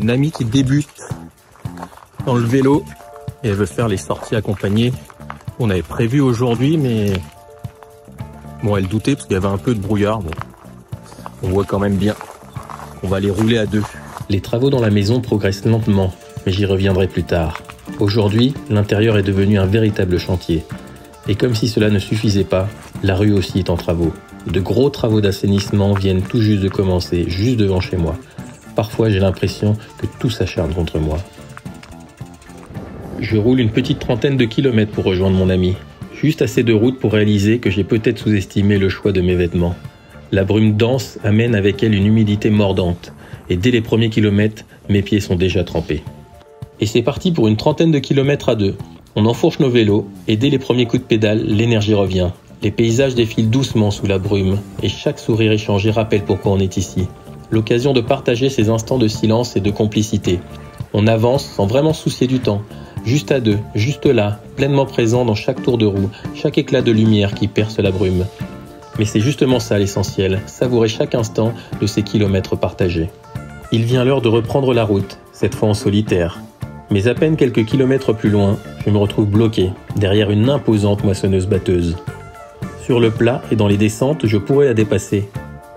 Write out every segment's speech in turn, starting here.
Une amie qui débute dans le vélo et elle veut faire les sorties accompagnées. On avait prévu aujourd'hui, mais bon, elle doutait parce qu'il y avait un peu de brouillard. Bon, on voit quand même bien. On va les rouler à deux. Les travaux dans la maison progressent lentement, mais j'y reviendrai plus tard. Aujourd'hui, l'intérieur est devenu un véritable chantier. Et comme si cela ne suffisait pas, la rue aussi est en travaux. De gros travaux d'assainissement viennent tout juste de commencer, juste devant chez moi. Parfois, j'ai l'impression que tout s'acharne contre moi. Je roule une petite trentaine de kilomètres pour rejoindre mon ami. Juste assez de route pour réaliser que j'ai peut-être sous-estimé le choix de mes vêtements. La brume dense amène avec elle une humidité mordante. Et dès les premiers kilomètres, mes pieds sont déjà trempés. Et c'est parti pour une trentaine de kilomètres à deux. On enfourche nos vélos, et dès les premiers coups de pédale, l'énergie revient. Les paysages défilent doucement sous la brume, et chaque sourire échangé rappelle pourquoi on est ici. L'occasion de partager ces instants de silence et de complicité. On avance sans vraiment se soucier du temps, juste à deux, juste là, pleinement présent dans chaque tour de roue, chaque éclat de lumière qui perce la brume. Mais c'est justement ça l'essentiel, savourer chaque instant de ces kilomètres partagés. Il vient l'heure de reprendre la route, cette fois en solitaire. Mais à peine quelques kilomètres plus loin, je me retrouve bloqué, derrière une imposante moissonneuse-batteuse. Sur le plat et dans les descentes, je pourrais la dépasser.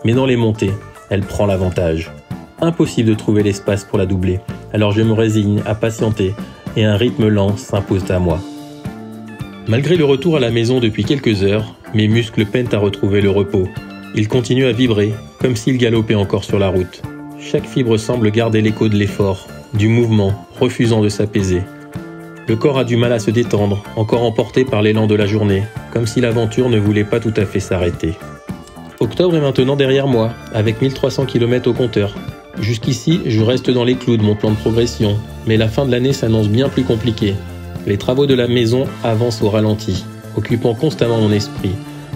Mais dans les montées, elle prend l'avantage. Impossible de trouver l'espace pour la doubler, alors je me résigne à patienter et un rythme lent s'impose à moi. Malgré le retour à la maison depuis quelques heures, mes muscles peinent à retrouver le repos. Ils continuent à vibrer, comme s'ils galopaient encore sur la route. Chaque fibre semble garder l'écho de l'effort, du mouvement, refusant de s'apaiser. Le corps a du mal à se détendre, encore emporté par l'élan de la journée, comme si l'aventure ne voulait pas tout à fait s'arrêter. Octobre est maintenant derrière moi, avec 1300 km au compteur. Jusqu'ici, je reste dans les clous de mon plan de progression, mais la fin de l'année s'annonce bien plus compliquée. Les travaux de la maison avancent au ralenti, occupant constamment mon esprit,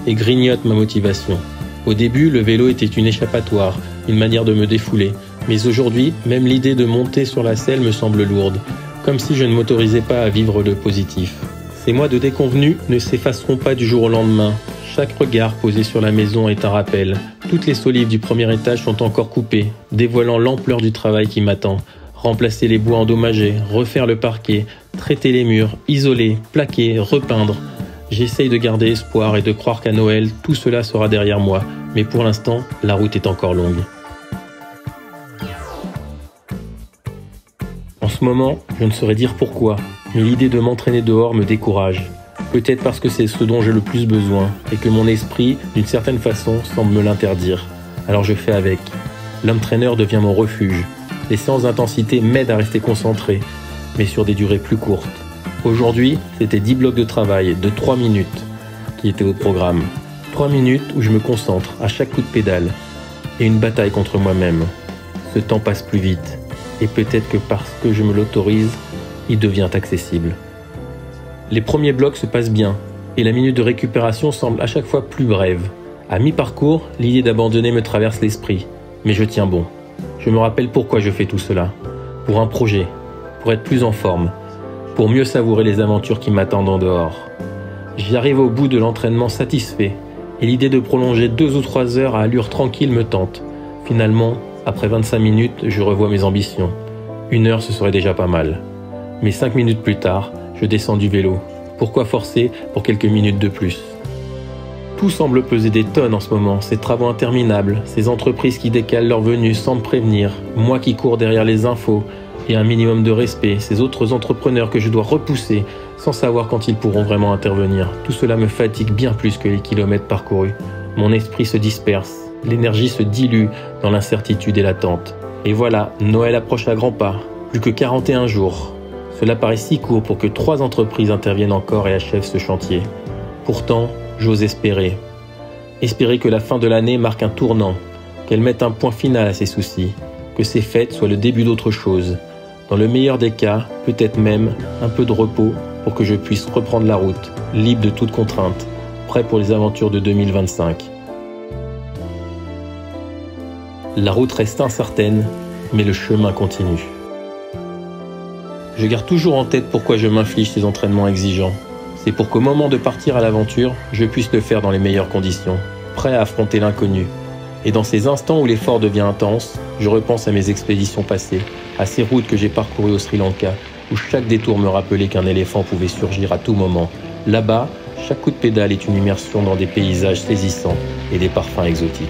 et grignotent ma motivation. Au début, le vélo était une échappatoire, une manière de me défouler, mais aujourd'hui, même l'idée de monter sur la selle me semble lourde, comme si je ne m'autorisais pas à vivre le positif. Ces mois de déconvenus ne s'effaceront pas du jour au lendemain. Chaque regard posé sur la maison est un rappel. Toutes les solives du premier étage sont encore coupées, dévoilant l'ampleur du travail qui m'attend. Remplacer les bois endommagés, refaire le parquet, traiter les murs, isoler, plaquer, repeindre. J'essaye de garder espoir et de croire qu'à Noël, tout cela sera derrière moi. Mais pour l'instant, la route est encore longue. En ce moment, je ne saurais dire pourquoi, mais l'idée de m'entraîner dehors me décourage. Peut-être parce que c'est ce dont j'ai le plus besoin et que mon esprit, d'une certaine façon, semble me l'interdire. Alors je fais avec. L'home trainer devient mon refuge. Les séances d'intensité m'aident à rester concentré, mais sur des durées plus courtes. Aujourd'hui, c'était 10 blocs de travail de 3 minutes qui étaient au programme. 3 minutes où je me concentre à chaque coup de pédale et une bataille contre moi-même. Ce temps passe plus vite et peut-être que parce que je me l'autorise, il devient accessible. Les premiers blocs se passent bien et la minute de récupération semble à chaque fois plus brève. À mi-parcours, l'idée d'abandonner me traverse l'esprit, mais je tiens bon. Je me rappelle pourquoi je fais tout cela. Pour un projet, pour être plus en forme, pour mieux savourer les aventures qui m'attendent en dehors. J'arrive au bout de l'entraînement satisfait et l'idée de prolonger 2 ou 3 heures à allure tranquille me tente. Finalement, après 25 minutes, je revois mes ambitions. 1 heure, ce serait déjà pas mal. Mais 5 minutes plus tard, je descends du vélo. Pourquoi forcer pour quelques minutes de plus ? Tout semble peser des tonnes en ce moment, ces travaux interminables, ces entreprises qui décalent leur venue sans me prévenir, moi qui cours derrière les infos, et un minimum de respect, ces autres entrepreneurs que je dois repousser sans savoir quand ils pourront vraiment intervenir. Tout cela me fatigue bien plus que les kilomètres parcourus. Mon esprit se disperse, l'énergie se dilue dans l'incertitude et l'attente. Et voilà, Noël approche à grands pas, plus que 41 jours. Cela paraît si court pour que 3 entreprises interviennent encore et achèvent ce chantier. Pourtant, j'ose espérer. Espérer que la fin de l'année marque un tournant, qu'elle mette un point final à ces soucis, que ces fêtes soient le début d'autre chose. Dans le meilleur des cas, peut-être même un peu de repos pour que je puisse reprendre la route, libre de toute contrainte, prêt pour les aventures de 2025. La route reste incertaine, mais le chemin continue. Je garde toujours en tête pourquoi je m'inflige ces entraînements exigeants. C'est pour qu'au moment de partir à l'aventure, je puisse le faire dans les meilleures conditions, prêt à affronter l'inconnu. Et dans ces instants où l'effort devient intense, je repense à mes expéditions passées, à ces routes que j'ai parcourues au Sri Lanka, où chaque détour me rappelait qu'un éléphant pouvait surgir à tout moment. Là-bas, chaque coup de pédale est une immersion dans des paysages saisissants et des parfums exotiques.